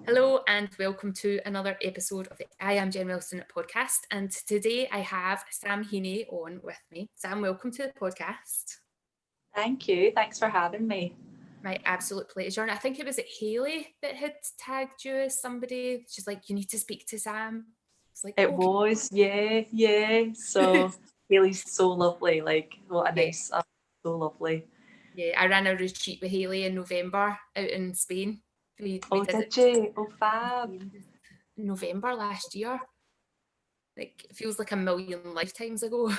Hello and welcome to another episode of the I Am Jen Wilson podcast. And today I have Sam Heaney on with me. Sam, welcome to the podcast. Thank you. Thanks for having me. My absolute pleasure. And I think it was Hayley that had tagged you as somebody. She's like, you need to speak to Sam. It's like, It okay. was, yeah. So Haley's so lovely. Like, what a Yeah. nice, so lovely. Yeah, I ran a retreat with Hayley in November out in Spain. We Oh, did did it you? Oh, fab. in November last year. Like, it feels like a million lifetimes ago.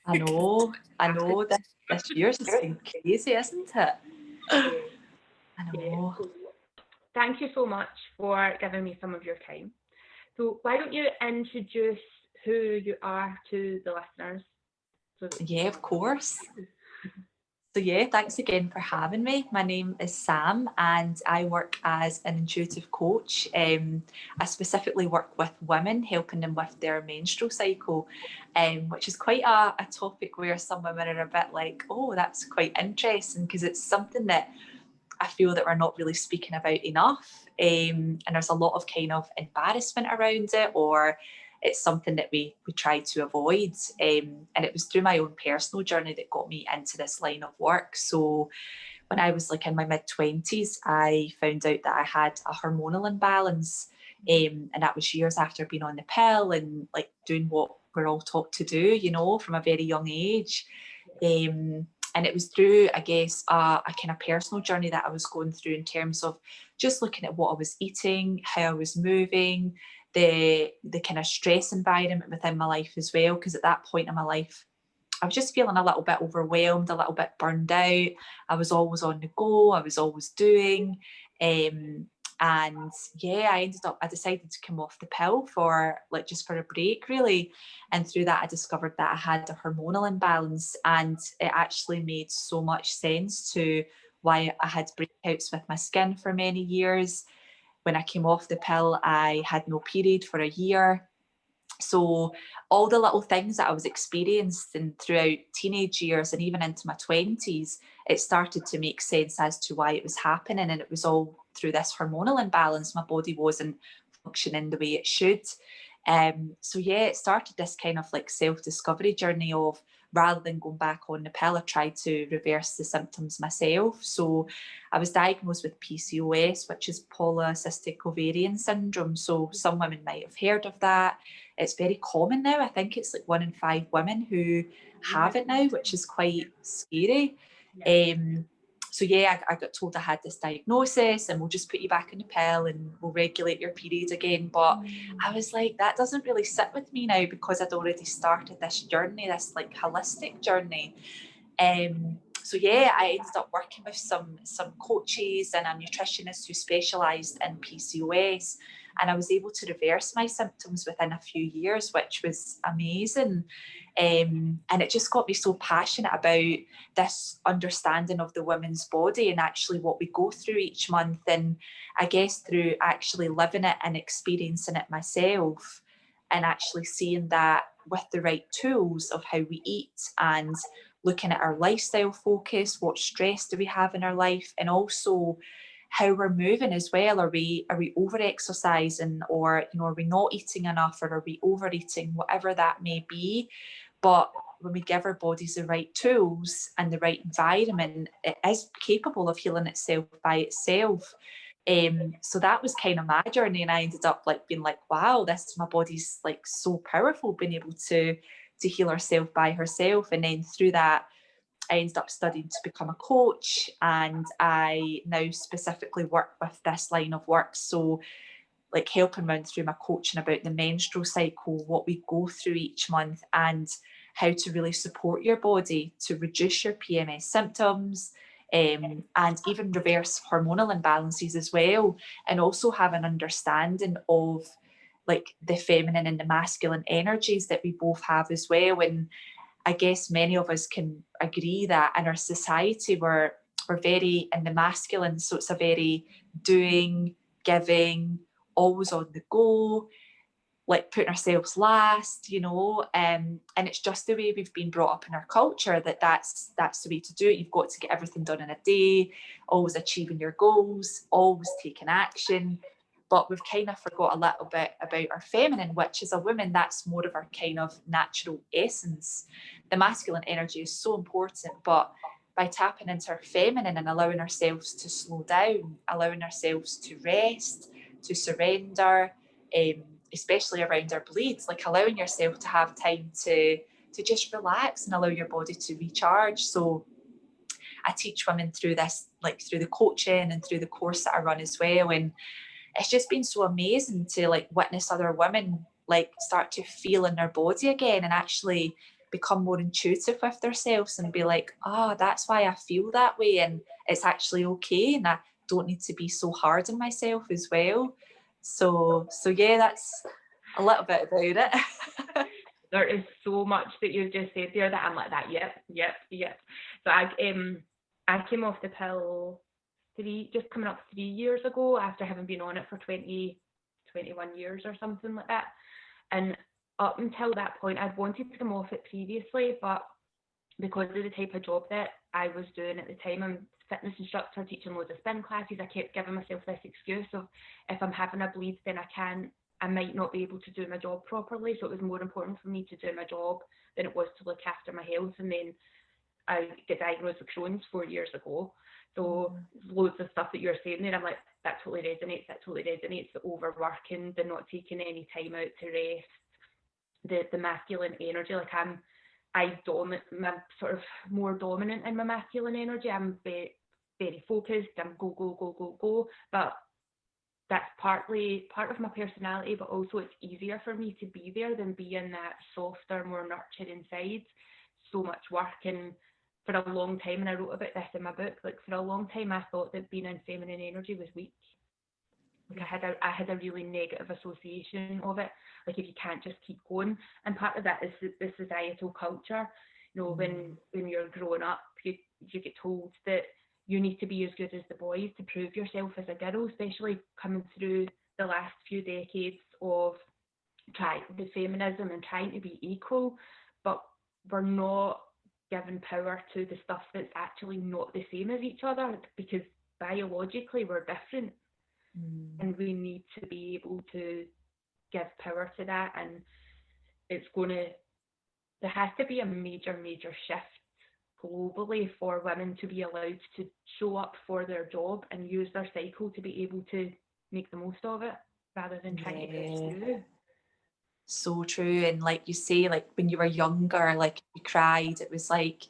I know. This year's just been crazy, isn't it? Yeah. I Yeah. know. Thank you so much for giving me some of your time. So why don't you introduce who you are to the listeners? Yeah, of course. So yeah, thanks again for having me. My name is Sam and I work as an intuitive coach. I specifically work with women, helping them with their menstrual cycle, which is quite a topic where some women are a bit like, oh, that's quite interesting because it's something that I feel that we're not really speaking about enough. And there's a lot of kind of embarrassment around it, or it's something that we try to avoid. And it was through my own personal journey that got me into this line of work. So when I was like in my mid-20s, I found out that I had a hormonal imbalance. And that was years after being on the pill and like doing what we're all taught to do, from a very young age. And it was through, I guess, a kind of personal journey that I was going through in terms of just looking at what I was eating, how I was moving, the kind of stress environment within my life as well. Because at that point in my life, I was just feeling a little bit overwhelmed, a little bit burned out. I was always on the go. I was always doing. And yeah, I decided to come off the pill for like just for a break, really. And through that, I discovered that I had a hormonal imbalance, and it actually made so much sense to why I had breakouts with my skin for many years. When I came off the pill, I had no period for a year. So all the little things that I was experiencing throughout teenage years and even into my 20s, it started to make sense as to why it was happening. And it was all through this hormonal imbalance. My body wasn't functioning the way it should. So yeah, it started this kind of like self-discovery journey of, rather than going back on the pill, I tried to reverse the symptoms myself. So I was diagnosed with PCOS, which is polycystic ovarian syndrome. So some women might have heard of that. It's very common now. I think it's like 1 in 5 women who have it now, which is quite scary. So yeah, I got told I had this diagnosis and we'll just put you back on the pill and we'll regulate your period again. But I was like, that doesn't really sit with me now because I'd already started this journey, this like holistic journey. So yeah, I ended up working with some coaches and a nutritionist who specialised in PCOS, and I was able to reverse my symptoms within a few years, which was amazing. And it just got me so passionate about this understanding of the woman's body and actually what we go through each month. And I guess through actually living it and experiencing it myself, and actually seeing that with the right tools of how we eat and looking at our lifestyle focus, what stress do we have in our life, and also how we're moving as well. Are we over exercising, or are we not eating enough, or are we overeating, whatever that may be. But when we give our bodies the right tools and the right environment, it is capable of healing itself by itself. So that was kind of my journey, and I ended up like being like, wow, my body's like so powerful, being able to heal herself by herself. And then through that, I ended up studying to become a coach, and I now specifically work with this line of work. So like helping women through my coaching about the menstrual cycle, what we go through each month, and how to really support your body to reduce your PMS symptoms, and even reverse hormonal imbalances as well, and also have an understanding of like the feminine and the masculine energies that we both have as well. And I guess many of us can agree that in our society we're very in the masculine, so it's a very doing, giving, always on the go. like putting ourselves last, you know, and it's just the way we've been brought up in our culture, that's the way to do it. You've got to get everything done in a day, always achieving your goals, always taking action. But we've kind of forgot a little bit about our feminine, which as a woman, that's more of our kind of natural essence. The masculine energy is so important, but by tapping into our feminine and allowing ourselves to slow down, allowing ourselves to rest, to surrender, especially around our bleeds, like allowing yourself to have time to just relax and allow your body to recharge. So I teach women through this, like through the coaching and through the course that I run as well. And it's just been so amazing to like witness other women like start to feel in their body again and actually become more intuitive with themselves and be like, oh, that's why I feel that way, and it's actually okay, and I don't need to be so hard on myself as well. So yeah, that's a little bit about it. There is so much that you've just said there that I'm like that. Yep. So I came off the pill just coming up 3 years ago after having been on it for 21 years or something like that. And up until that point, I'd wanted to come off it previously, but because of the type of job that I was doing at the time, I'm a fitness instructor teaching loads of spin classes. I kept giving myself this excuse of if I'm having a bleed, then I might not be able to do my job properly. So it was more important for me to do my job than it was to look after my health. And then I got diagnosed with Crohn's 4 years ago. So loads of stuff that you're saying there, I'm like, that totally resonates. The overworking, the not taking any time out to rest, the masculine energy. Like I'm sort of more dominant in my masculine energy. I'm very, very focused. I'm go. But that's part of my personality, but also it's easier for me to be there than be in that softer, more nurturing side. So much work, and for a long time, and I wrote about this in my book, like for a long time I thought that being in feminine energy was weak. Like I had a really negative association of it. Like if you can't just keep going, and part of that is the societal culture. You know, when you're growing up, you get told that you need to be as good as the boys to prove yourself as a girl, especially coming through the last few decades of the feminism and trying to be equal, but we're not given power to the stuff that's actually not the same as each other, because biologically we're different. And we need to be able to give power to that, and there has to be a major shift globally for women to be allowed to show up for their job and use their cycle to be able to make the most of it rather than trying to push through. So true. And like you say, like when you were younger, like you cried, it was like,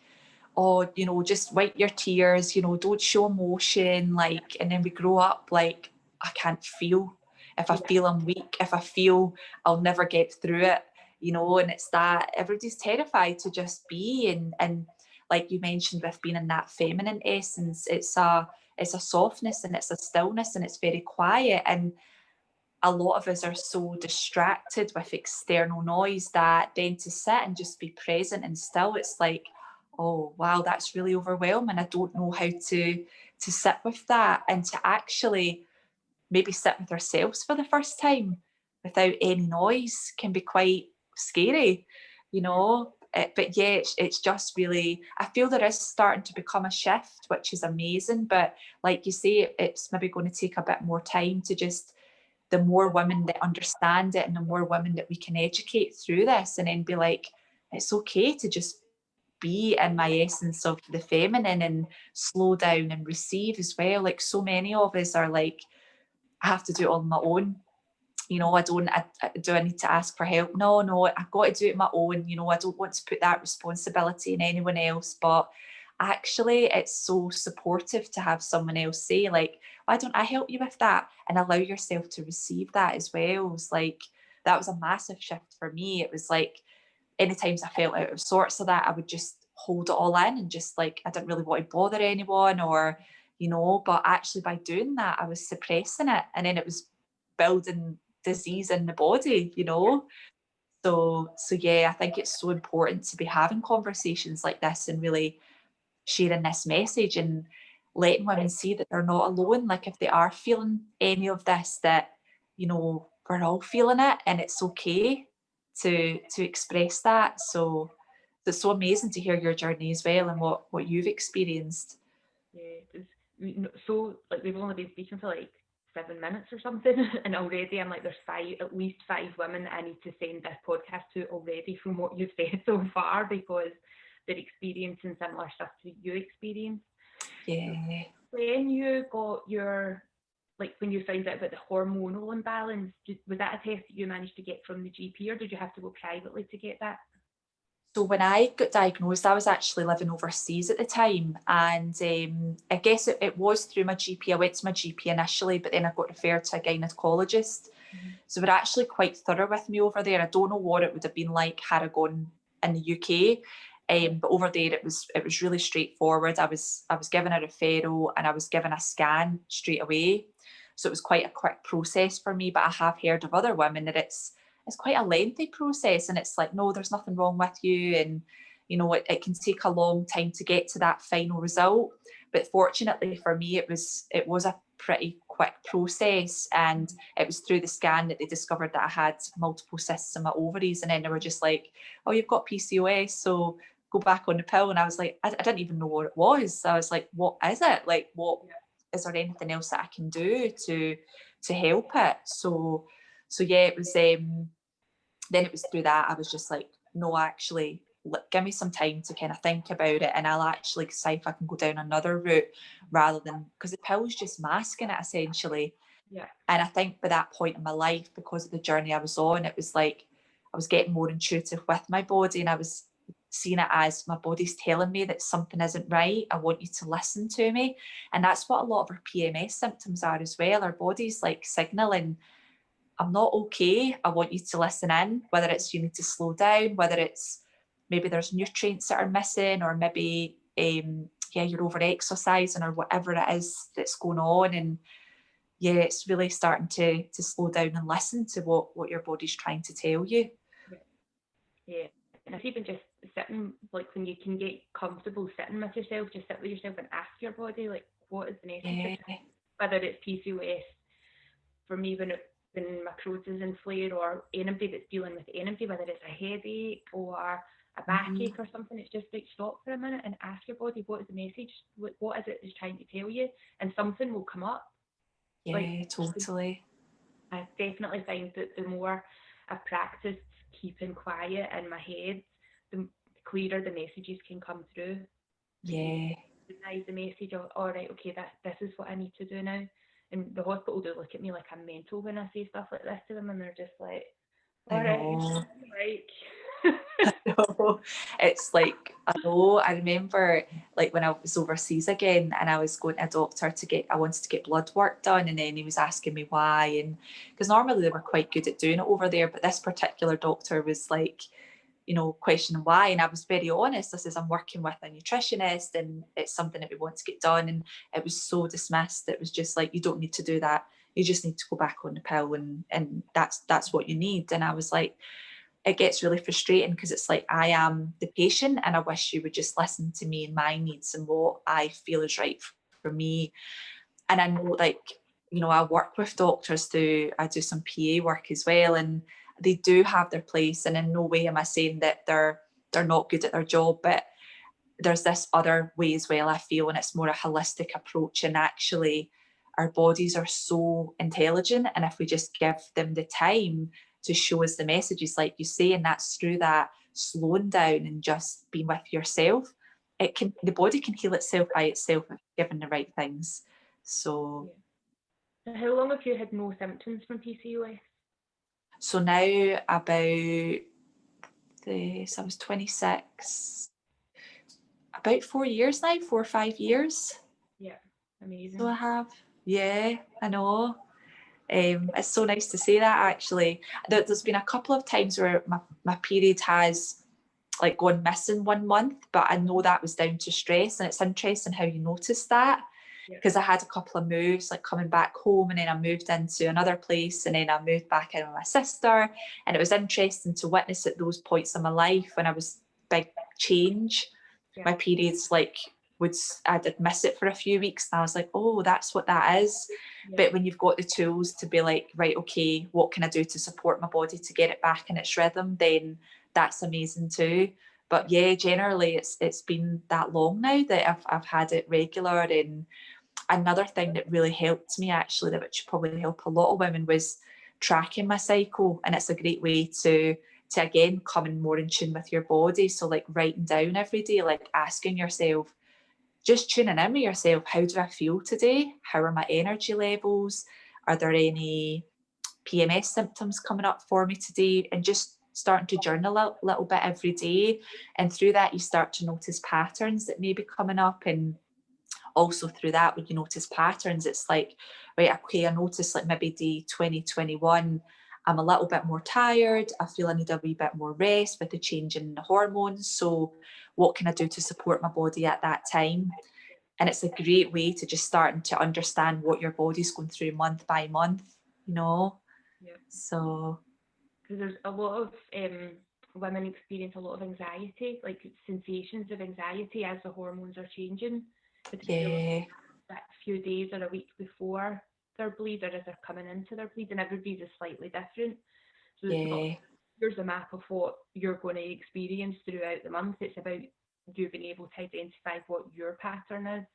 oh, you know, just wipe your tears, you know, don't show emotion, like, and then we grow up like, I can't feel. If I feel I'm weak, if I feel I'll never get through it, you know, and it's that everybody's terrified to just be, and like you mentioned with being in that feminine essence, it's a softness and it's a stillness and it's very quiet, and a lot of us are so distracted with external noise that then to sit and just be present and still, it's like, oh wow, that's really overwhelming. I don't know how to sit with that, and to actually maybe sit with ourselves for the first time without any noise can be quite scary, you know. But yeah, it's just really, I feel there is starting to become a shift, which is amazing. But like you say, it's maybe going to take a bit more time to just, the more women that understand it and the more women that we can educate through this, and then be like, it's okay to just be in my essence of the feminine and slow down and receive as well. Like so many of us are like, I have to do it on my own. You know, do I need to ask for help? No, I've got to do it on my own. You know, I don't want to put that responsibility on anyone else. But actually, it's so supportive to have someone else say, like, why don't I help you with that? And allow yourself to receive that as well. It was like, that was a massive shift for me. It was like, any times I felt out of sorts of that, I would just hold it all in and just like, I didn't really want to bother anyone, or, you know, but actually by doing that, I was suppressing it. And then it was building disease in the body, you know. So yeah, I think it's so important to be having conversations like this and really sharing this message and letting women see that they're not alone. Like if they are feeling any of this, that, you know, we're all feeling it, and it's okay to express that. So it's so amazing to hear your journey as well and what you've experienced. Yeah, so like we've only been speaking for like 7 minutes or something, and already I'm like, there's at least five women I need to send this podcast to already from what you've said so far, because they're experiencing similar stuff to you experience. Yeah. When you got your, like when you found out about the hormonal imbalance, was that a test that you managed to get from the GP, or did you have to go privately to get that? So when I got diagnosed, I was actually living overseas at the time, and I guess it was through my GP. I went to my GP initially, but then I got referred to a gynaecologist. Mm-hmm. So they're actually quite thorough with me over there. I don't know what it would have been like had I gone in the UK, but over there it was really straightforward. I was given a referral and I was given a scan straight away. So it was quite a quick process for me. But I have heard of other women that it's quite a lengthy process, and it's like, no, there's nothing wrong with you, and you know it can take a long time to get to that final result. But fortunately for me, it was a pretty quick process, and it was through the scan that they discovered that I had multiple cysts in my ovaries, and then they were just like, oh, you've got PCOS, so go back on the pill. And I was like, I didn't even know what it was. I was like, what is it? Like, what is there anything else that I can do to help it? So yeah, it was then it was through that I was just like, no, actually, give me some time to kind of think about it, and I'll actually see if I can go down another route rather than, because the pill's just masking it essentially. Yeah. And I think by that point in my life, because of the journey I was on, it was like I was getting more intuitive with my body, and I was seeing it as my body's telling me that something isn't right. I want you to listen to me. And that's what a lot of our PMS symptoms are as well. Our body's like signaling, I'm not okay. I want you to listen in, whether it's you need to slow down, whether it's maybe there's nutrients that are missing, or maybe you're over exercising, or whatever it is that's going on. And yeah, it's really starting to slow down and listen to what your body's trying to tell you. Yeah. And it's even just sitting, like when you can get comfortable sitting with yourself, just sit with yourself and ask your body, like, what is the message? Yeah. Whether it's PCOS, for me, when my throat is inflamed, or anybody that's dealing with anything, whether it's a headache or a backache or something, it's just like, stop for a minute and ask your body, what is the message? What is it it's trying to tell you? And something will come up. Yeah, like, totally. I definitely find that the more I've practiced keeping quiet in my head, the clearer the messages can come through. Yeah. Recognize the message of, all right, okay, this is what I need to do now. And the hospital do look at me like I'm mental when I say stuff like this to them, and they're just like, all right, like. No, it's like, I remember like when I was overseas again, and I was going to a doctor I wanted to get blood work done, and then he was asking me why, and because normally they were quite good at doing it over there, but this particular doctor was like, questioning why. And I was very honest. I says, I'm working with a nutritionist and it's something that we want to get done. And it was so dismissed. It was just like, you don't need to do that. You just need to go back on the pill, and that's what you need. And I was like, it gets really frustrating, because it's like, I am the patient and I wish you would just listen to me and my needs and what I feel is right for me. And I know, like, I work with doctors I do some PA work as well, and they do have their place, and in no way am I saying that they're not good at their job, but there's this other way as well, I feel, and it's more a holistic approach. And actually our bodies are so intelligent, and if we just give them the time to show us the messages, like you say, and that's through that slowing down and just being with yourself, the body can heal itself by itself if given the right things. So how long have you had no symptoms from PCOS? So now I was 26, about 4 years now, 4 or 5 years. Yeah, amazing. So I have. Yeah, I know. It's so nice to say that, actually. There's been a couple of times where my period has like gone missing 1 month, but I know that was down to stress, and it's interesting how you notice that, because I had a couple of moves, like coming back home, and then I moved into another place, and then I moved back in with my sister, and it was interesting to witness at those points in my life when I was big change. My periods like I'd miss it for a few weeks, and I was like, oh, that's what that is. Yeah. But when you've got the tools to be like, right, okay, what can I do to support my body to get it back in its rhythm, then that's amazing too. But yeah, generally it's been that long now that I've had it regular. And another thing that really helped me, actually, that which probably help a lot of women, was tracking my cycle. And it's a great way to again come in more in tune with your body. So like writing down every day, like asking yourself, just tuning in with yourself, how do I feel today? How are my energy levels? Are there any PMS symptoms coming up for me today? And just starting to journal a little bit every day. And through that, you start to notice patterns that may be coming up. And also through that, when you notice patterns, it's like, right, okay, I notice like maybe day 2021, I'm a little bit more tired. I feel I need a wee bit more rest with the change in the hormones. So what can I do to support my body at that time? And it's a great way to just starting to understand what your body's going through month by month, you know? Yeah. So. Because there's a lot of women experience a lot of anxiety, like sensations of anxiety as the hormones are changing. Yeah. That few days or a week before their bleed, or as they're coming into their bleed, and everybody's is slightly different. So Yeah. here's a map of what you're going to experience throughout the month. It's about you being able to identify what your pattern is,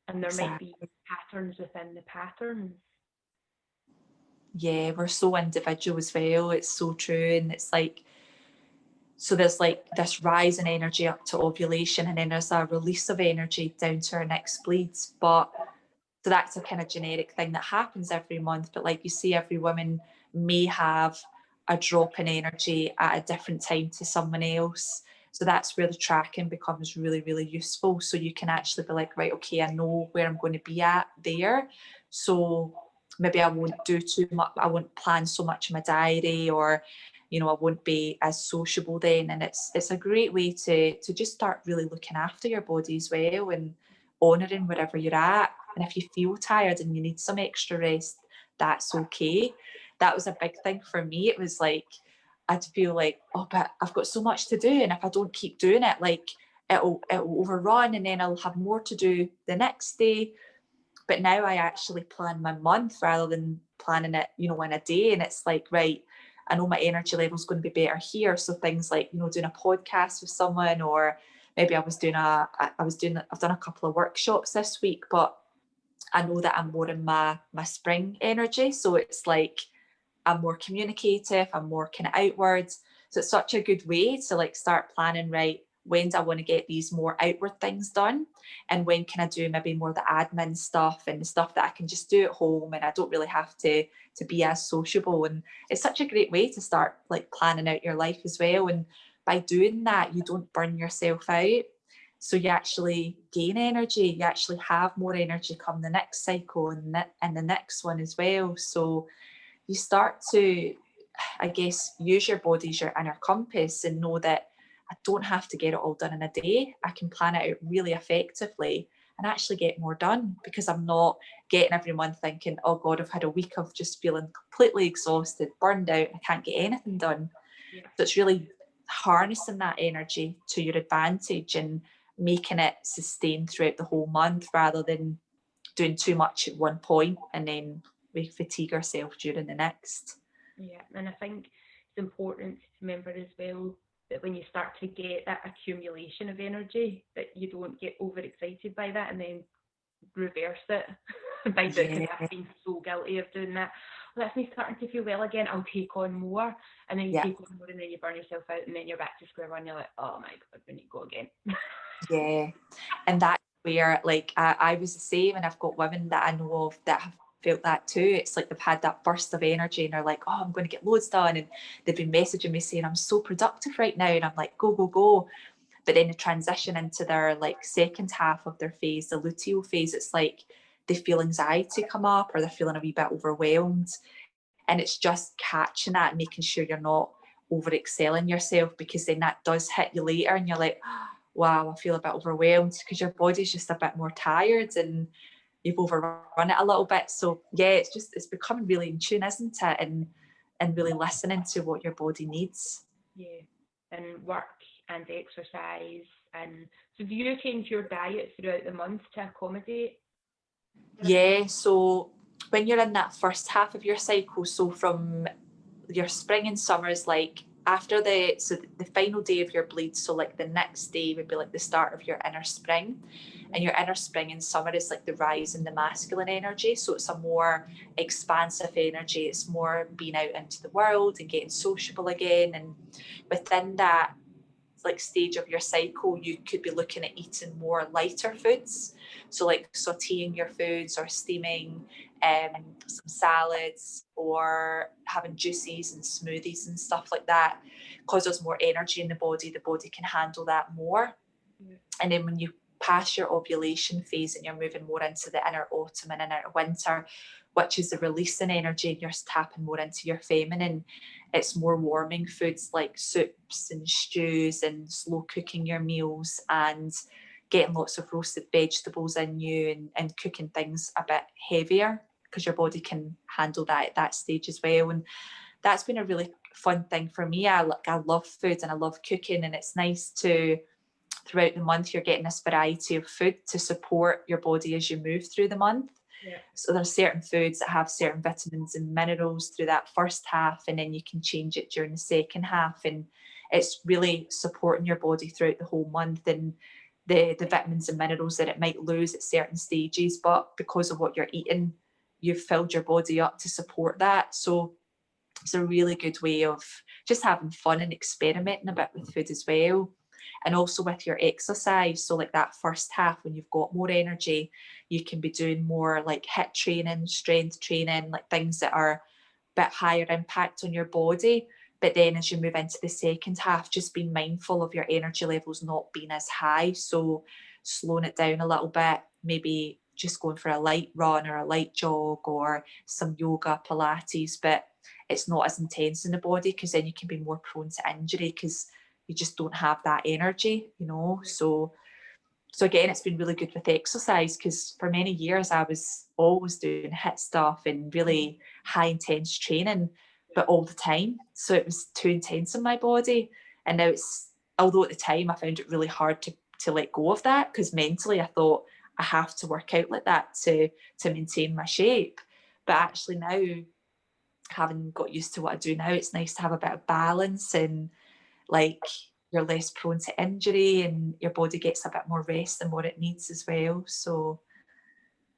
and there might be patterns within the patterns. Yeah, we're so individual as well. It's so true. And it's like, so there's like this rise in energy up to ovulation, and then there's a release of energy down to our next bleeds. But so that's a kind of generic thing that happens every month. But like you see, every woman may have a drop in energy at a different time to someone else. So that's where the tracking becomes really, really useful. So you can actually be like, right, okay, I know where I'm going to be at there. So maybe I won't do too much, I won't plan so much in my diary, or I won't be as sociable then. And it's a great way to just start really looking after your body as well, and honouring wherever you're at. And if you feel tired and you need some extra rest, that's okay. That was a big thing for me. It was like, I'd feel like, oh, but I've got so much to do, and if I don't keep doing it, like it'll overrun, and then I'll have more to do the next day. But now I actually plan my month rather than planning it, in a day. And it's like, right, I know my energy level is going to be better here. So things like, doing a podcast with someone, or maybe I've done a couple of workshops this week, but I know that I'm more in my spring energy. So it's like, I'm more communicative, I'm more kind of outwards. So it's such a good way to like start planning, right, when do I want to get these more outward things done? And when can I do maybe more the admin stuff and the stuff that I can just do at home, and I don't really have to be as sociable. And it's such a great way to start like planning out your life as well. And by doing that, you don't burn yourself out. So you actually gain energy, you actually have more energy come the next cycle and the next one as well. So you start to, I guess, use your body as your inner compass, and know that I don't have to get it all done in a day. I can plan it out really effectively and actually get more done, because I'm not getting every month thinking, oh God, I've had a week of just feeling completely exhausted, burned out, I can't get anything done. Yeah. So it's really harnessing that energy to your advantage and making it sustain throughout the whole month, rather than doing too much at one point and then we fatigue ourselves during the next. Yeah, and I think it's important to remember as well that when you start to get that accumulation of energy, that you don't get overexcited by that and then reverse it by doing, because I've been so guilty of doing that. Well, that's me starting to feel well again, I'll take on more, and then you take on more, and then you burn yourself out, and then you're back to square one. You're like, oh my God, we need to go again. Yeah, and that's where like I was the same, and I've got women that I know of that have felt that too. It's like they've had that burst of energy and they're like, oh, I'm going to get loads done, and they've been messaging me saying I'm so productive right now, and I'm like, go go go. But then the transition into their like second half of their phase, the luteal phase, it's like they feel anxiety come up, or they're feeling a wee bit overwhelmed. And it's just catching that and making sure you're not over excelling yourself, because then that does hit you later and you're like, wow, I feel a bit overwhelmed, because your body's just a bit more tired and you've overrun it a little bit. So yeah, it's becoming really in tune, isn't it? And really listening to what your body needs. Yeah, and work and exercise And so do you change your diet throughout the month to accommodate? Yeah, so when you're in that first half of your cycle, so from your spring and summer is like after the final day of your bleed, so like the next day would be like the start of your inner spring, and your inner spring in summer is like the rise in the masculine energy, so it's a more expansive energy, it's more being out into the world and getting sociable again. And within that like stage of your cycle, you could be looking at eating more lighter foods, so like sauteing your foods or steaming some salads or having juices and smoothies and stuff like that, because there's more energy in the body can handle that more. And then when you pass your ovulation phase and you're moving more into the inner autumn and inner winter, which is the releasing energy, and you're tapping more into your feminine, it's more warming foods like soups and stews and slow cooking your meals and getting lots of roasted vegetables in you, and cooking things a bit heavier because your body can handle that at that stage as well. And that's been a really fun thing for me. I love food and I love cooking, and it's nice to throughout the month you're getting this variety of food to support your body as you move through the month. Yeah. So there's certain foods that have certain vitamins and minerals through that first half, and then you can change it during the second half, and it's really supporting your body throughout the whole month, and the vitamins and minerals that it might lose at certain stages, but because of what you're eating, you've filled your body up to support that. So it's a really good way of just having fun and experimenting a bit with food as well. And also with your exercise, so like that first half when you've got more energy, you can be doing more like HIIT training, strength training, like things that are a bit higher impact on your body. But then as you move into the second half, just being mindful of your energy levels not being as high, so slowing it down a little bit, maybe just going for a light run or a light jog or some yoga, Pilates, but it's not as intense in the body, because then you can be more prone to injury because you just don't have that energy, you know. So again, it's been really good with exercise, because for many years I was always doing HIIT stuff and really high intense training, but all the time. So it was too intense in my body. And now it's, although at the time I found it really hard to let go of that, because mentally I thought I have to work out like that to maintain my shape. But actually now, having got used to what I do now, it's nice to have a bit of balance, and like you're less prone to injury and your body gets a bit more rest than what it needs as well. So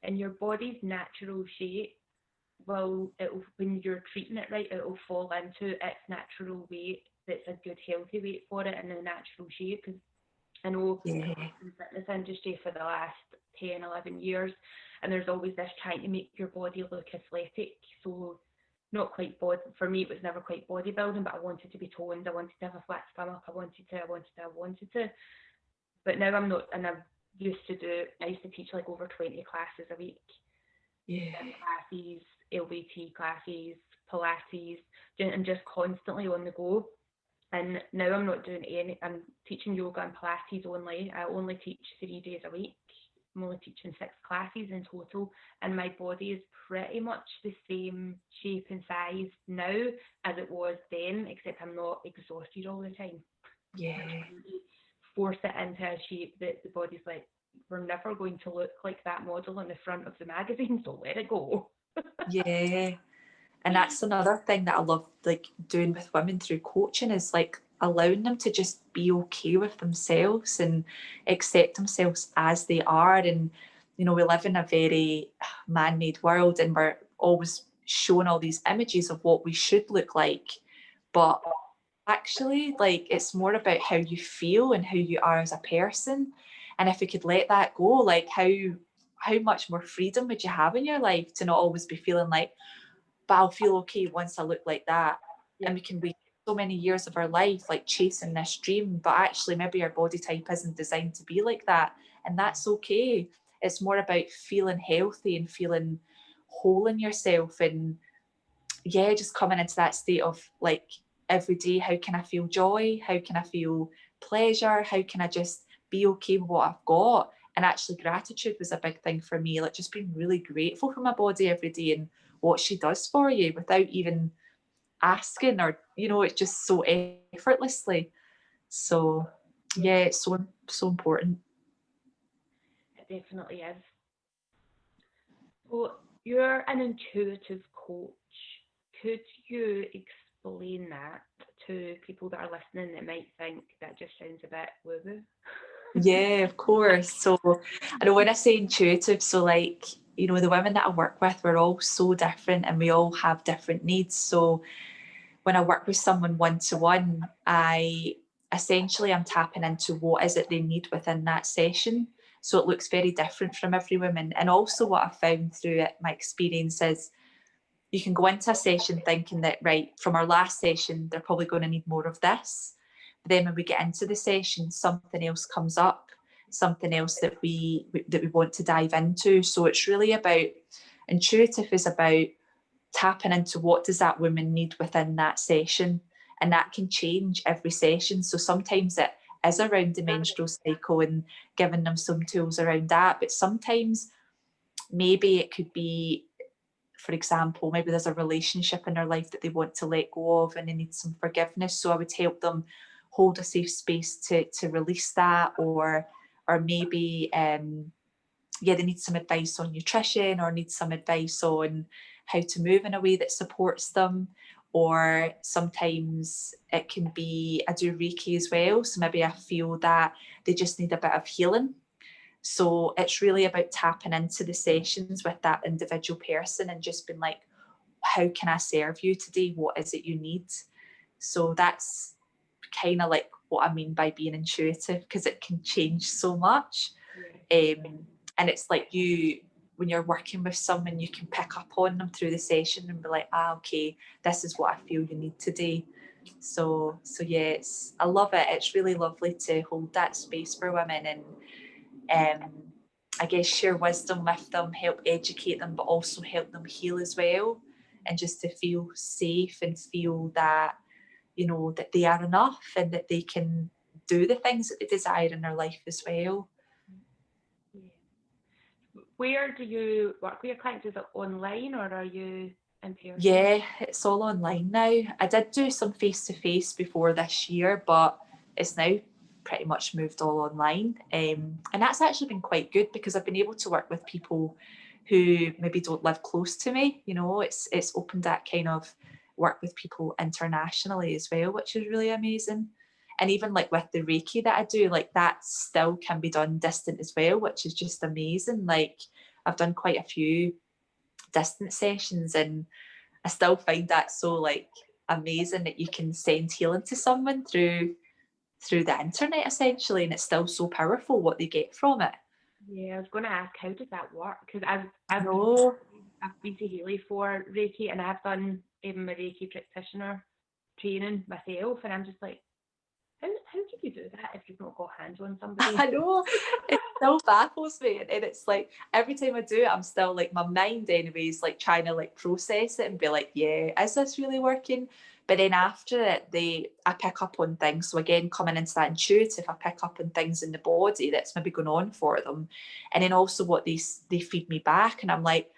And your body's natural shape, well, it'll, when you're treating it right, it'll fall into its natural weight that's a good healthy weight for it and a natural shape. Because I know yeah, in the fitness industry for the last 10, 11 years, and there's always this trying to make your body look athletic. So not quite body, for me it was never quite bodybuilding, but I wanted to be toned, I wanted to have a flat stomach, I wanted to. But now I'm not, and I used to teach like over 20 classes a week. yeah, Classes, LBT classes, Pilates, and just constantly on the go. And now I'm not doing I'm teaching yoga and Pilates only. I only teach 3 days a week. I'm only teaching 6 classes in total, and my body is pretty much the same shape and size now as it was then, except I'm not exhausted all the time. yeah, Really force it into a shape that the body's like, we're never going to look like that model on the front of the magazine, so let it go. yeah. And that's another thing that I love like doing with women through coaching, is like allowing them to just be okay with themselves and accept themselves as they are. And you know, we live in a very man-made world, and we're always shown all these images of what we should look like, but actually like it's more about how you feel and who you are as a person. And if we could let that go, like how much more freedom would you have in your life to not always be feeling like, but I'll feel okay once I look like that. Yeah. And we can waste so many years of our life like chasing this dream, but actually maybe our body type isn't designed to be like that, and that's okay. It's more about feeling healthy and feeling whole in yourself, and yeah, just coming into that state of like every day, how can I feel joy, how can I feel pleasure, how can I just be okay with what I've got. And actually gratitude was a big thing for me, like just being really grateful for my body every day and what she does for you without even asking, or you know, it's just so effortlessly. So yeah, it's so important. It definitely is. So you're an intuitive coach. Could you explain that to people that are listening that might think that just sounds a bit woo-woo? Yeah, of course. So I know when I say intuitive, so like, you know, the women that I work with, we're all so different and we all have different needs. So when I work with someone one-to-one, I'm tapping into what is it they need within that session. So it looks very different from every woman. And also what I've found through it, my experience is you can go into a session thinking that, right, from our last session, they're probably going to need more of this. But then when we get into the session, something else comes up, something else that we want to dive into. So it's really about, intuitive is about tapping into what does that woman need within that session. And that can change every session. So sometimes it is around the menstrual cycle and giving them some tools around that. But sometimes maybe it could be, for example, maybe there's a relationship in their life that they want to let go of and they need some forgiveness. So I would help them hold a safe space to release that, or maybe they need some advice on nutrition or need some advice on how to move in a way that supports them. Or sometimes it can be, I do Reiki as well, so maybe I feel that they just need a bit of healing. So it's really about tapping into the sessions with that individual person and just being like, how can I serve you today? What is it you need? So that's kind of like what I mean by being intuitive, because it can change so much. And it's like when you're working with someone, you can pick up on them through the session and be like, okay, this is what I feel you need today. So yeah, I love it. It's really lovely to hold that space for women and I guess share wisdom with them, help educate them, but also help them heal as well. And just to feel safe and feel that, you know, that they are enough and that they can do the things that they desire in their life as well. Where do you work with your clients? Is it online or are you in person? Yeah, it's all online now. I did do some face-to-face before this year, but it's now pretty much moved all online. And that's actually been quite good because I've been able to work with people who maybe don't live close to me. You know, it's opened that kind of work with people internationally as well, which is really amazing. And even like with the Reiki that I do, like that still can be done distant as well, which is just amazing. Like I've done quite a few distant sessions and I still find that so like amazing that you can send healing to someone through the internet essentially, and it's still so powerful what they get from it. Yeah, I was going to ask, how does that work? Because I've been to Haley for Reiki, and I've done even my Reiki practitioner training myself, and I'm just like, how can you do that if you've not got hands on somebody? I know, it still baffles me, and it's like every time I do it, I'm still like, my mind anyways, like trying to like process it and be like, yeah, is this really working? But then after it, I pick up on things. So again, coming into that intuitive, I pick up on things in the body that's maybe going on for them, and then also what they feed me back, and I'm like,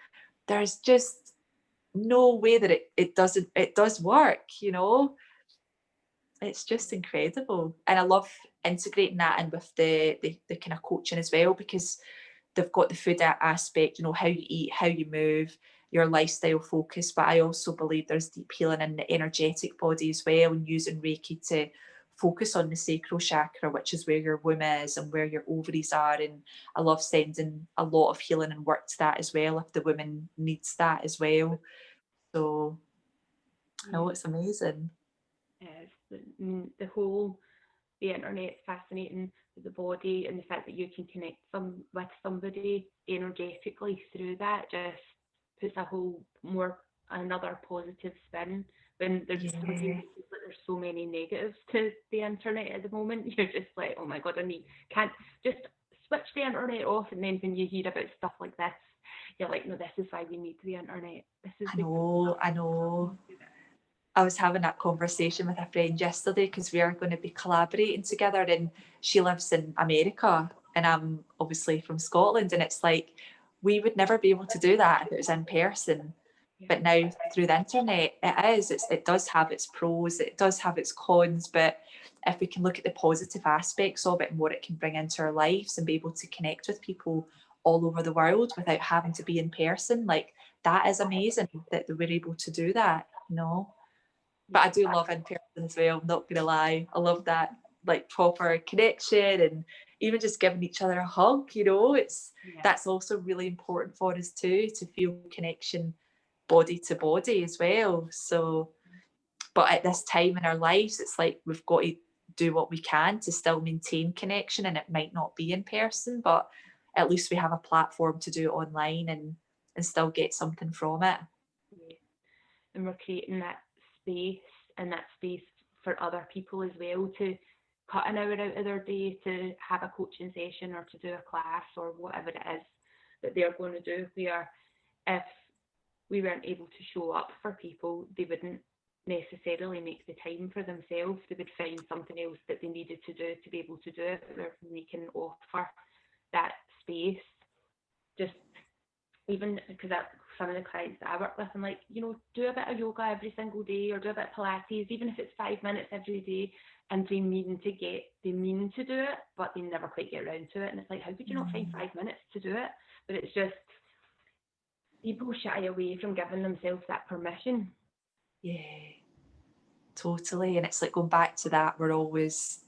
there's just no way that it does work, you know. It's just incredible, and I love integrating that in with the kind of coaching as well, because they've got the food aspect, you know, how you eat, how you move, your lifestyle focus, but I also believe there's deep healing in the energetic body as well, and using Reiki to focus on the sacral chakra, which is where your womb is and where your ovaries are. And I love sending a lot of healing and work to that as well if the woman needs that as well. So oh, it's amazing. The whole, the internet's fascinating with the body, and the fact that you can connect with somebody energetically through that just puts another positive spin. When there's so many negatives to the internet at the moment, you're just like, oh my god, can't just switch the internet off. And then when you hear about stuff like this, you're like, no, this is why we need the internet. I know. I was having that conversation with a friend yesterday because we are going to be collaborating together, and she lives in America and I'm obviously from Scotland, and it's like we would never be able to do that if it was in person. But now through the internet, it does have its pros, it does have its cons, but if we can look at the positive aspects of it and what it can bring into our lives and be able to connect with people all over the world without having to be in person, like that is amazing that we're able to do that, you know. But I do love in person as well, I'm not gonna lie. I love that like proper connection and even just giving each other a hug, you know, that's also really important for us too, to feel connection body to body as well. So, but at this time in our lives, it's like we've got to do what we can to still maintain connection, and it might not be in person, but at least we have a platform to do it online and still get something from it. Yeah. And we're creating that space for other people as well to cut an hour out of their day to have a coaching session or to do a class or whatever it is that they're going to do, where if we weren't able to show up for people, they wouldn't necessarily make the time for themselves. They would find something else that they needed to do to be able to do it, where we can offer that space. Just even because some of the clients that I work with, I'm like, you know, do a bit of yoga every single day or do a bit of Pilates, even if it's 5 minutes every day. And they mean to do it, but they never quite get around to it. And it's like, how could you not find 5 minutes to do it? But it's just, people shy away from giving themselves that permission. Yeah, totally. And it's like going back to that, we're always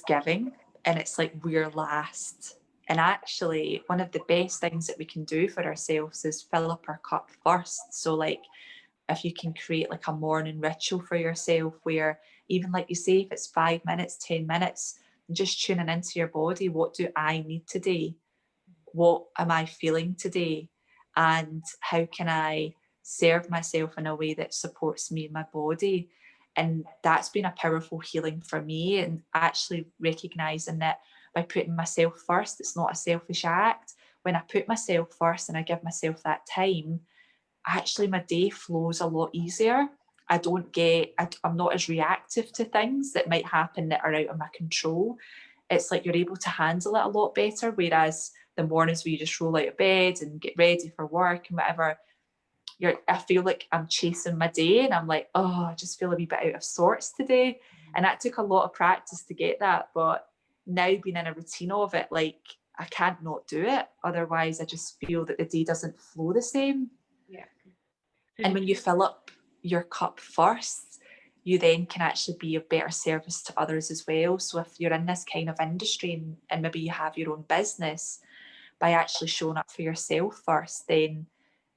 giving, and it's like we're last. And actually, one of the best things that we can do for ourselves is fill up our cup first. So like if you can create like a morning ritual for yourself where, even like you say, if it's 5 minutes, 10 minutes, just tuning into your body, what do I need today? What am I feeling today? And how can I serve myself in a way that supports me and my body? And that's been a powerful healing for me, and actually recognizing that by putting myself first, it's not a selfish act. When I put myself first and I give myself that time, actually my day flows a lot easier. I'm not as reactive to things that might happen that are out of my control. It's like you're able to handle it a lot better. Whereas the mornings where you just roll out of bed and get ready for work and whatever, I feel like I'm chasing my day and I'm like, oh, I just feel a wee bit out of sorts today. And that took a lot of practice to get that. But now being in a routine of it, like I can't not do it. Otherwise, I just feel that the day doesn't flow the same. Yeah. And when you fill up your cup first, you then can actually be of better service to others as well. So if you're in this kind of industry and maybe you have your own business, by actually showing up for yourself first, then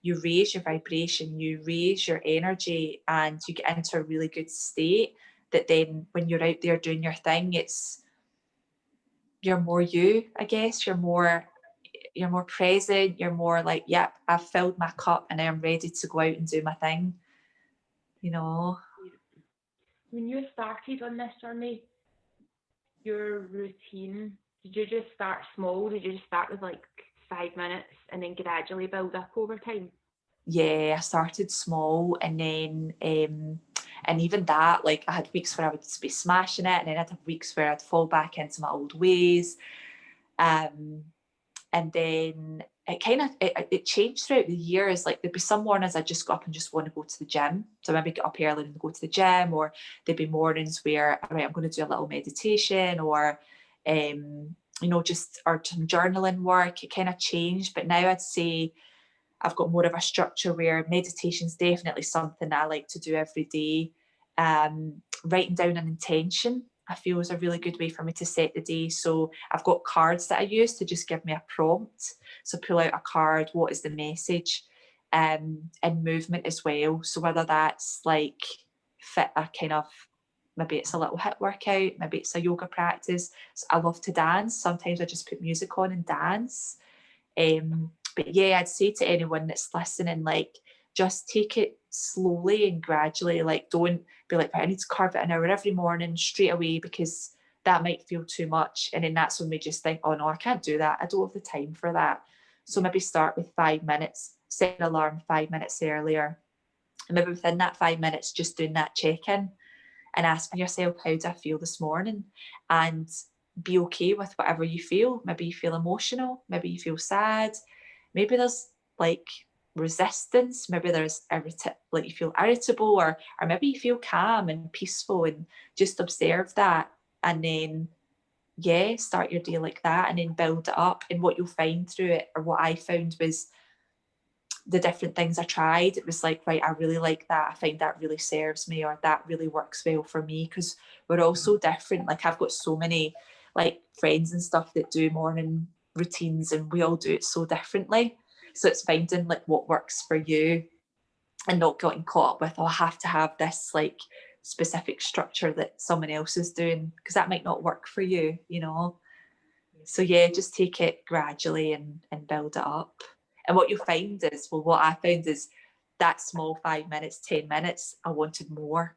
you raise your vibration, you raise your energy, and you get into a really good state that then when you're out there doing your thing, you're more you, I guess. You're more present, you're more like, yep, I've filled my cup and I'm ready to go out and do my thing, you know. When you started on this journey, your routine, did you just start small? Did you just start with like 5 minutes and then gradually build up over time? Yeah, I started small, and then and even that, like I had weeks where I would be smashing it, and then I'd have weeks where I'd fall back into my old ways. And then it changed throughout the years. Like there'd be some mornings I just got up and just want to go to the gym. So maybe get up early and go to the gym, or there'd be mornings where, all right, I'm going to do a little meditation, or just or some journaling work. It kind of changed. But now I'd say I've got more of a structure where meditation is definitely something I like to do every day. Writing down an intention, I feel, is a really good way for me to set the day. So I've got cards that I use to just give me a prompt. So pull out a card, what is the message? And movement as well. So whether that's like fit a kind of, maybe it's a little HIIT workout, maybe it's a yoga practice. So I love to dance. Sometimes I just put music on and dance. But yeah, I'd say to anyone that's listening, like, just take it slowly and gradually. Like, don't be like, I need to carve it an hour every morning straight away, because that might feel too much. And then that's when we just think, oh no, I can't do that. I don't have the time for that. So maybe start with 5 minutes, set an alarm 5 minutes earlier. And maybe within that 5 minutes, just doing that check-in and asking yourself, how do I feel this morning? And be okay with whatever you feel. Maybe you feel emotional, maybe you feel sad, maybe there's like resistance, maybe there's like you feel irritable, or maybe you feel calm and peaceful, and just observe that, and then start your day like that, and then build it up. And what you'll find through it, or what I found, was the different things I tried, it was like, right, I really like that, I find that really serves me, or that really works well for me, because we're all so different. Like, I've got so many like friends and stuff that do morning routines, and we all do it so differently. So it's finding like what works for you, and not getting caught up with, oh, I have to have this like specific structure that someone else is doing, because that might not work for you, you know. So just take it gradually and build it up. And what you'll find is, well, what I found is that small 5 minutes, 10 minutes, I wanted more.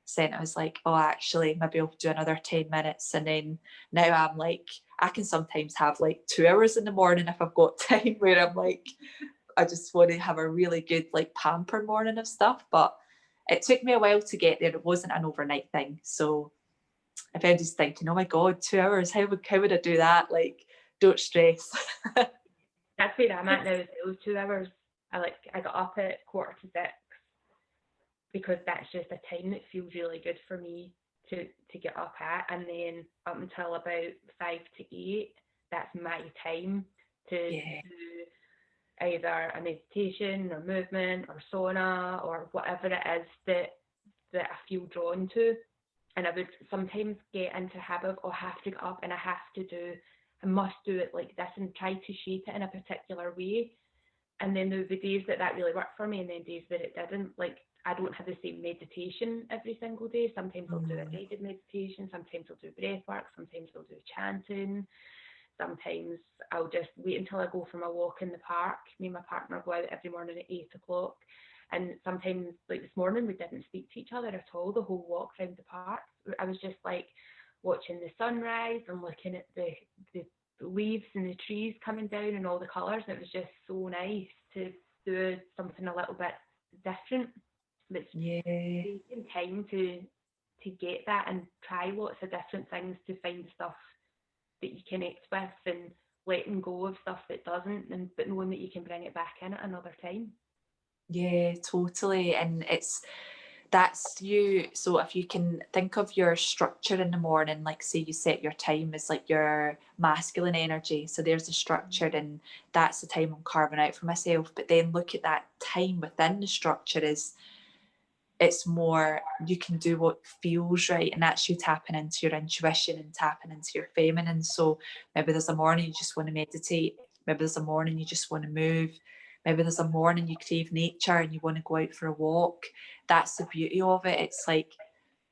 So then I was like, oh, actually, maybe I'll do another 10 minutes. And then now I'm like, I can sometimes have like 2 hours in the morning if I've got time, where I'm like, I just want to have a really good like pamper morning of stuff. But it took me a while to get there. It wasn't an overnight thing. So I found just thinking, oh my God, 2 hours, how would I do that? Like, don't stress. That's where I'm at now. Those 2 hours, I got up at 5:45, because that's just a time that feels really good for me to get up at. And then up until about 5 to 8, that's my time to do either a meditation or movement or sauna or whatever it is that I feel drawn to. And I would sometimes get into a habit of, oh, I have to get up and I must do it like this, and try to shape it in a particular way. And then there would be days that really worked for me, and then days that it didn't. Like, I don't have the same meditation every single day. Sometimes I'll do a guided meditation, sometimes I'll do breath work, sometimes I'll do chanting, sometimes I'll just wait until I go for my walk in the park. Me and my partner go out every morning at 8 o'clock. And sometimes, like this morning, we didn't speak to each other at all the whole walk around the park. I was just like watching the sunrise and looking at the leaves and the trees coming down and all the colours. And it was just so nice to do something a little bit different. But taking time to get that, and try lots of different things to find stuff that you connect with, and letting go of stuff that doesn't, but knowing that you can bring it back in at another time. Yeah, totally. And that's you. So if you can think of your structure in the morning, like say you set your time as like your masculine energy, so there's the structure, and that's the time I'm carving out for myself. But then look at that time within the structure is, it's more, you can do what feels right, and that's you tapping into your intuition and tapping into your feminine. So maybe there's a morning you just want to meditate, maybe there's a morning you just want to move, maybe there's a morning you crave nature and you want to go out for a walk. That's the beauty of it. It's like,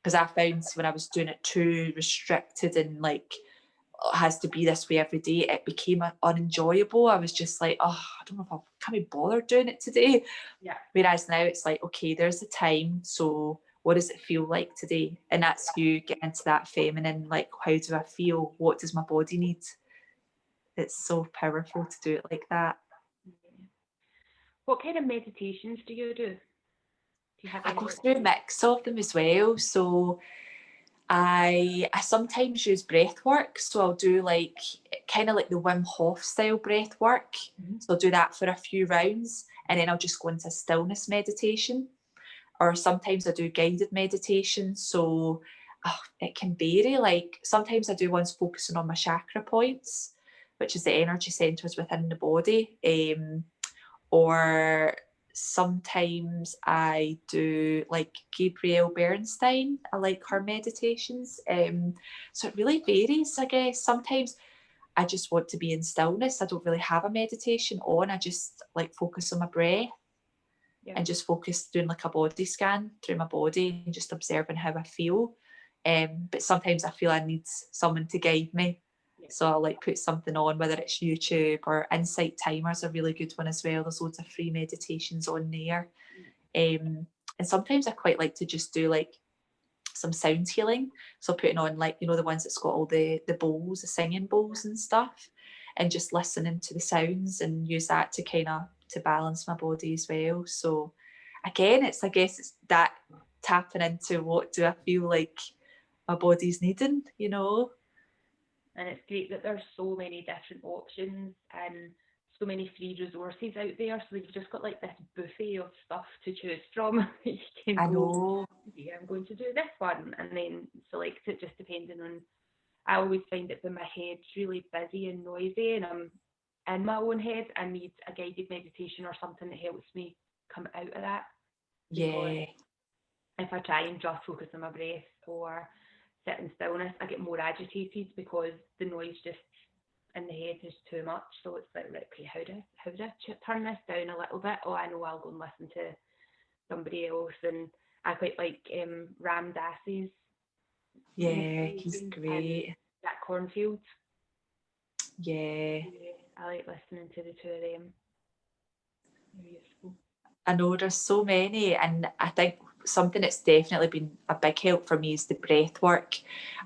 because I found when I was doing it too restricted and like, it has to be this way every day, it became unenjoyable. I was just like, oh, I don't know if I can't be bothered doing it today. Yeah. Whereas now it's like, okay, there's the time, so what does it feel like today? And that's you get into that feminine, like, how do I feel? What does my body need? It's so powerful to do it like that. What kind of meditations do you do? Do you have I any? go through a mix of them as well. So I sometimes use breath work. So I'll do like kind of like the Wim Hof style breath work. So I'll do that for a few rounds, and then I'll just go into stillness meditation. Or sometimes I do guided meditation. So it can vary. Like sometimes I do ones focusing on my chakra points, which is the energy centers within the body. Or sometimes I do like Gabrielle Bernstein. I like her meditations. So it really varies, I guess. Sometimes I just want to be in stillness. I don't really have a meditation on. I just like focus on my breath and just focus doing like a body scan through my body and just observing how I feel. But sometimes I feel I need someone to guide me. So I'll like put something on, whether it's YouTube or Insight Timer's a really good one as well. There's loads of free meditations on there. And sometimes I quite like to just do like some sound healing. So putting on like, the ones that's got all the bowls, the singing bowls and stuff, and just listening to the sounds and use that to kind of to balance my body as well. So again, I guess it's that tapping into what do I feel like my body's needing, And it's great that there's so many different options and so many free resources out there, so you've just got like this buffet of stuff to choose from. You can I go, know. yeah, I'm going to do this one, and then select it just depending on. I always find that when my head's really busy and noisy and I'm in my own head, I need a guided meditation or something that helps me come out of that. Yeah. If I try and just focus on my breath or sit in stillness, I get more agitated because the noise just in the head is too much. So it's like, right, okay, how do I turn this down a little bit? Oh, I know, I'll go and listen to somebody else. And I quite like Ram Dass's. Yeah, he's great. Jack Cornfield. Yeah. I like listening to the two of them. They're useful. I know there's so many, and I think something that's definitely been a big help for me is the breath work.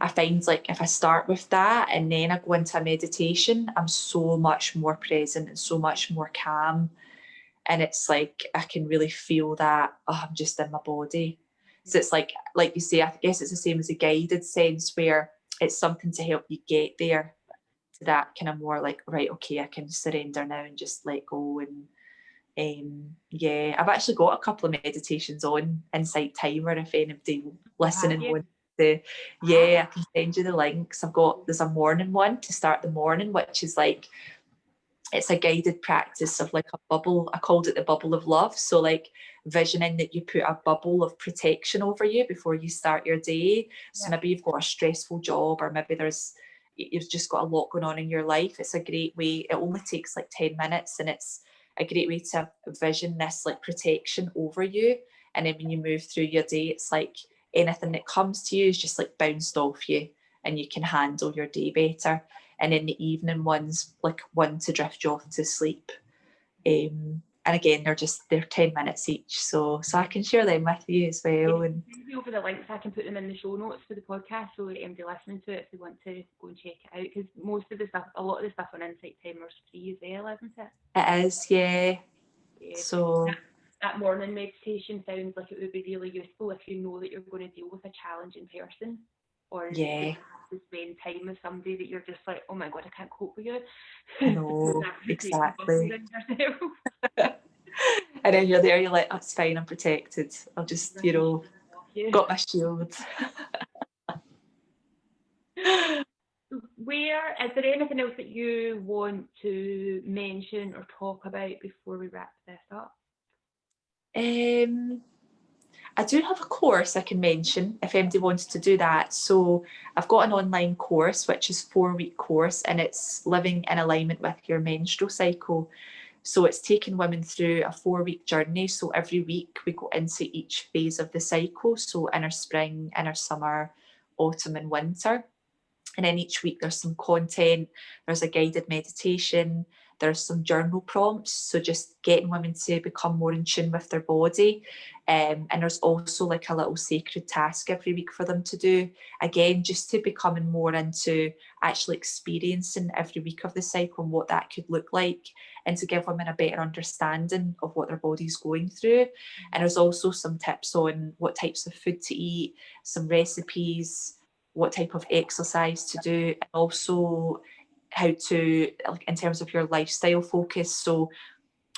I find like if I start with that and then I go into a meditation, I'm so much more present and so much more calm. And it's like I can really feel that, oh, I'm just in my body. So it's like you say, I guess it's the same as a guided sense where it's something to help you get there to that kind of more like, right, okay, I can surrender now and just let go. And yeah, I've actually got a couple of meditations on Insight Timer if anybody listening wants to. Yeah, I can send you the links. There's a morning one to start the morning, which is like, it's a guided practice of like a bubble. I called it the bubble of love. So like visioning that you put a bubble of protection over you before you start your day. So maybe you've got a stressful job, or maybe you've just got a lot going on in your life. It's a great way. It only takes like 10 minutes, and it's a great way to vision this like protection over you. And then when you move through your day, it's like anything that comes to you is just like bounced off you, and you can handle your day better. And then the evening ones, like one to drift you off to sleep. And again, they're 10 minutes each. So I can share them with you as well. And over the links, I can put them in the show notes for the podcast, so that anybody listening to it, if they want to go and check it out, because most of the stuff, a lot of the stuff on Insight Timer is free as well, isn't it? It is, yeah. So that morning meditation sounds like it would be really useful if you know that you're going to deal with a challenging person, or yeah, to spend time with somebody that you're just like, oh my god, I can't cope with you. I know, exactly. And then you're there, you're like, that's fine, I'm protected. I'll just, got my shield. Where is there anything else that you want to mention or talk about before we wrap this up? I do have a course I can mention if anybody wants to do that. So I've got an online course, which is a 4-week course, and it's living in alignment with your menstrual cycle. So it's taking women through a 4-week journey. So every week we go into each phase of the cycle. So inner spring, inner summer, autumn and winter. And then each week there's some content, there's a guided meditation, there's some journal prompts. So just getting women to become more in tune with their body. And there's also like a little sacred task every week for them to do. Again, just to becoming more into actually experiencing every week of the cycle and what that could look like, and to give women a better understanding of what their body's going through. And there's also some tips on what types of food to eat, some recipes, what type of exercise to do, and also how to, like, in terms of your lifestyle focus. So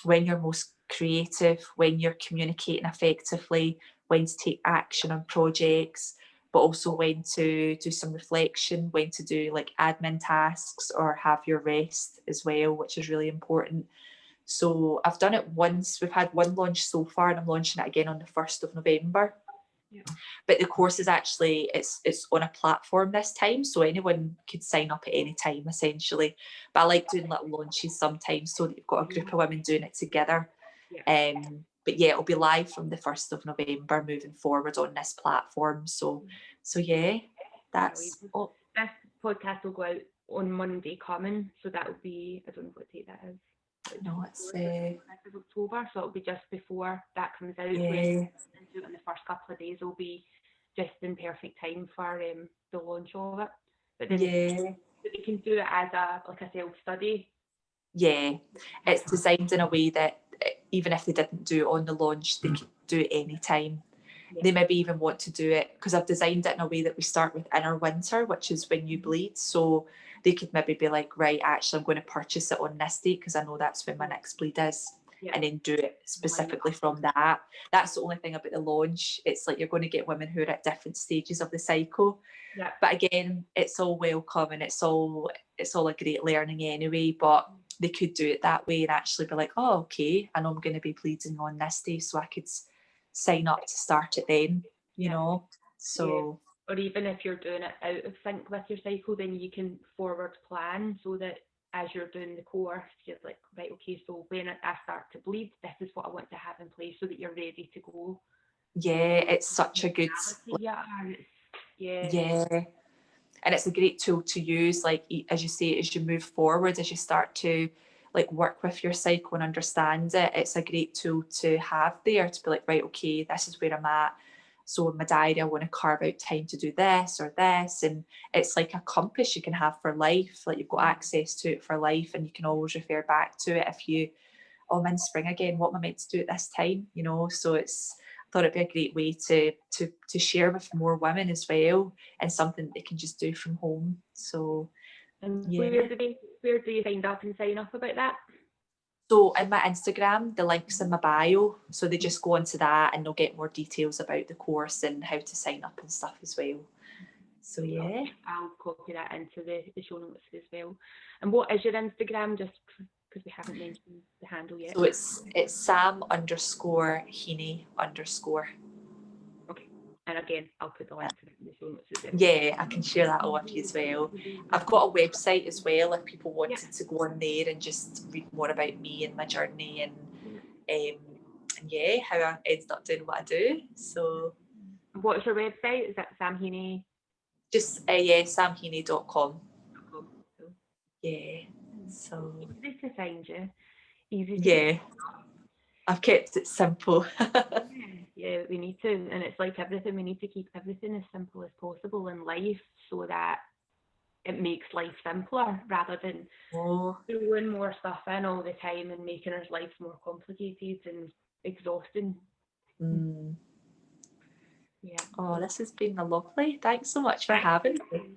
when you're most creative, when you're communicating effectively, when to take action on projects, but also when to do some reflection, when to do like admin tasks or have your rest as well, which is really important. So I've done it once. We've had one launch so far, and I'm launching it again on the 1st of November. Yeah. But the course is actually, it's on a platform this time, so anyone could sign up at any time essentially. But I like doing little launches sometimes so that you've got a group of women doing it together. Yeah. But yeah, it'll be live from the 1st of November moving forward on this platform. So yeah, that's all. This podcast will go out on Monday coming, so that will be, I don't know what date that is. No, it's October, so it'll be just before that comes out. Yeah. In the first couple of days will be just in perfect time for the launch of it. But then you can do it as a self-study. Yeah, it's designed in a way that even if they didn't do it on the launch, they could do it any time. Yeah. They maybe even want to do it, because I've designed it in a way that we start with inner winter, which is when you bleed. So they could maybe be like, right, actually I'm going to purchase it on this date because I know that's when my next bleed is. And then do it specifically from that. That's the only thing about the launch. It's like you're going to get women who are at different stages of the cycle. Yeah. But again, it's all welcome and it's all a great learning anyway. But they could do it that way and actually be like, oh, okay, I know I'm going to be bleeding on this day, so I could sign up to start it then, you know. So or even if you're doing it out of sync with your cycle, then you can forward plan so that as you're doing the course, you're like, right, okay, so when I start to bleed, this is what I want to have in place so that you're ready to go. Yeah, it's such a good, yeah. And it's a great tool to use, like, as you say, as you move forward, as you start to like work with your cycle and understand it, it's a great tool to have there to be like, right, okay, this is where I'm at. So in my diary, I want to carve out time to do this or this. And it's like a compass you can have for life. Like you've got access to it for life and you can always refer back to it if you, oh, I'm in spring again, what am I meant to do at this time? You know, so I thought it'd be a great way to share with more women as well and something they can just do from home. So where do you find up and sign up about that? So in my Instagram, the link's in my bio. So they just go onto that and they'll get more details about the course and how to sign up and stuff as well. So yeah. I'll copy that into the show notes as well. And what is your Instagram, just because we haven't mentioned the handle yet? So it's Sam_Heaney_. Okay. And again, I'll put the link to the show notes as well. Yeah, I can share that all with you as well. I've got a website as well if people wanted to go on there and just read more about me and my journey and how I ended up doing what I do. So what's your website? Is that Sam Heaney? Just samheaney.com. Cool. Yeah. So easy to find you. Easy to yeah. I've kept it simple. Yeah, we need to, and it's like everything, we need to keep everything as simple as possible in life so that it makes life simpler rather than throwing more stuff in all the time and making our lives more complicated and exhausting. Yeah. Oh, this has been lovely. Thanks so much for having me.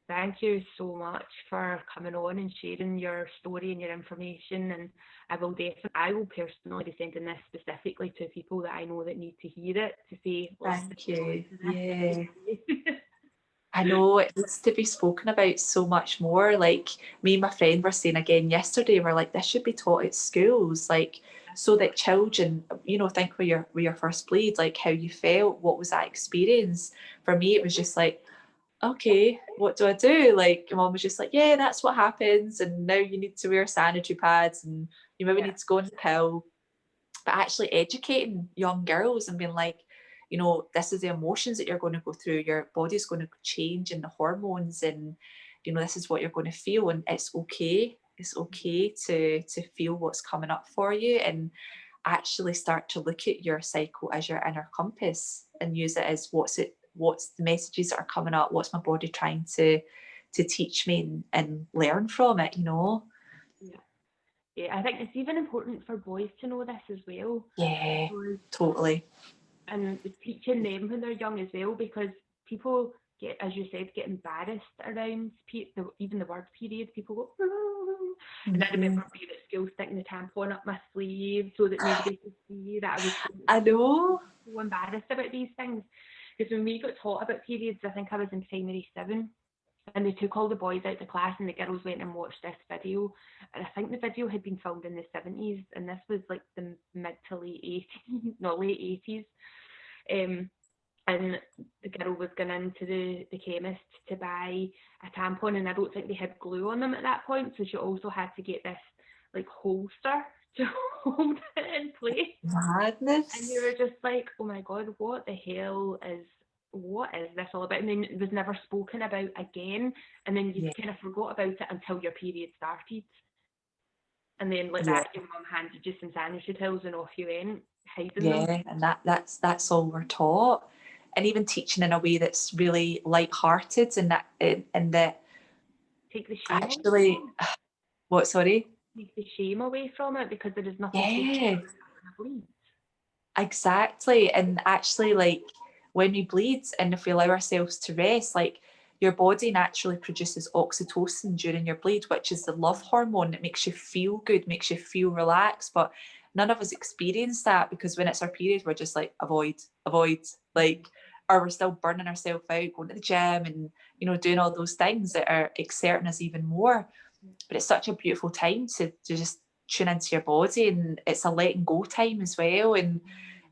Thank you so much for coming on and sharing your story and your information. And I will personally be sending this specifically to people that I know that need to hear it, to say, thank you. Yeah. I know it needs to be spoken about so much more. Like me and my friend were saying again yesterday, we're like, this should be taught at schools, like so that children, you know, think with your first bleed, like how you felt, what was that experience? For me, it was just like, okay, what do I do? Like your mom was just like, yeah, that's what happens, and now you need to wear sanitary pads and you maybe need to go on the pill. But actually educating young girls and being like, you know, this is the emotions that you're going to go through, your body's going to change and the hormones, and you know, this is what you're going to feel, and it's okay to feel what's coming up for you, and actually start to look at your cycle as your inner compass and use it as what's the messages that are coming up, what's my body trying to teach me, and learn from it, you know. Yeah, I think it's even important for boys to know this as well. Yeah, totally. And teaching them when they're young as well, because people get, as you said, get embarrassed around even the word period. People go, and I remember being at school sticking the tampon up my sleeve so that nobody could see that I was so embarrassed about these things. Because when we got taught about periods, I think I was in primary 7. And they took all the boys out to class and the girls went and watched this video. And I think the video had been filmed in the 70s, and this was like the mid to late 80s, no, late 80s. And the girl was going into the chemist to buy a tampon, and I don't think they had glue on them at that point, so she also had to get this like holster to hold it in place. Madness. And you were just like, oh my God, what is this all about? And then it was never spoken about again, and then you kind of forgot about it until your period started, and then like that, your mum handed you some sanitary pills and off you went, hiding them. And that's all we're taught, and even teaching in a way that's really light-hearted, and that take the shame actually away. What, sorry? Take the shame away from it, because there is nothing to exactly. And actually, like when we bleed and if we allow ourselves to rest, like your body naturally produces oxytocin during your bleed, which is the love hormone. It makes you feel good, makes you feel relaxed. But none of us experience that, because when it's our period, we're just like, avoid, like, or we're still burning ourselves out, going to the gym and, you know, doing all those things that are exerting us even more. But it's such a beautiful time to just tune into your body, and it's a letting go time as well. And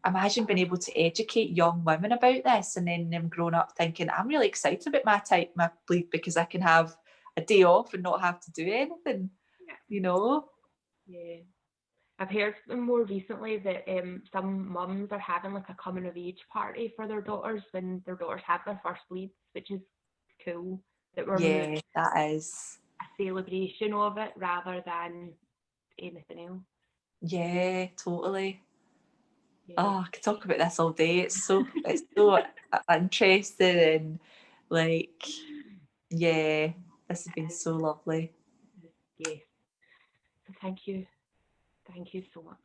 imagine being able to educate young women about this, and then them growing up thinking, I'm really excited about my bleed, because I can have a day off and not have to do anything, you know? Yeah. I've heard more recently that some mums are having like a coming of age party for their daughters when their daughters have their first bleeds, which is cool. That we're Yeah, that is. a celebration of it rather than anything else. Yeah, totally. Yeah. Oh, I could talk about this all day. It's so interesting, and like, yeah, this has been so lovely. Yes. So thank you so much.